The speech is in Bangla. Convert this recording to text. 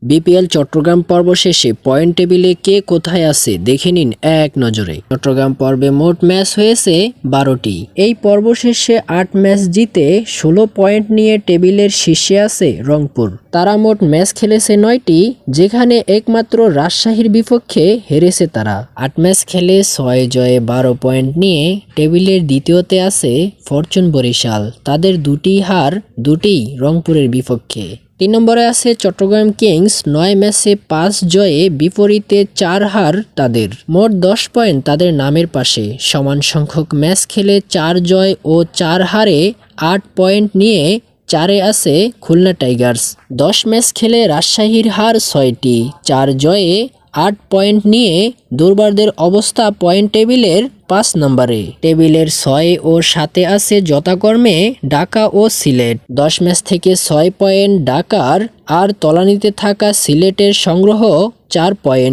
বিপিএল চট্টগ্রাম পর্ব শেষে পয়েন্ট টেবিলে কে কোথায় আছে দেখে নিন এক নজরে। চট্টগ্রাম পর্বে মোট ম্যাচ হয়েছে 12টি। এই পর্ব শেষে 8 ম্যাচ জিতে 16 পয়েন্ট নিয়ে টেবিলের শীর্ষে আছে রংপুর। তারা মোট ম্যাচ খেলেছে 9টি, যেখানে একমাত্র রাজশাহীর বিপক্ষে হেরেছে তারা। 8 ম্যাচ খেলে 6 জয়ে 12 পয়েন্ট নিয়ে টেবিলের দ্বিতীয়তে আছে ফরচুন বরিশাল। তাদের 2টি হার, 2টি রংপুরের বিপক্ষে। 3 নম্বরে আছে চট্টগ্রাম কিংস, 9 ম্যাচে 5 জয়ে বিপরীতে 4 হার তাদের। মোট 10 পয়েন্ট তাদের নামের পাশে। সমান সংখ্যক ম্যাচ খেলে 4 জয় ও 4 হারে 8 পয়েন্ট নিয়ে 4-এ আছে খুলনা টাইগার্স। 10 ম্যাচ খেলে রাজশাহীর হার 6টি, 4 জয়ে 8 পয়েন্ট নিয়ে দুর্বারদের অবস্থা পয়েন্ট টেবিলের 5 নম্বরে। টেবিলের 6 ও 7-এ আছে যথাক্রমে ঢাকা ও সিলেট। 10 ম্যাচ থেকে 6 পয়েন্ট ঢাকার, আর তলানিতে থাকা সিলেটের সংগ্রহ 4 পয়েন্ট।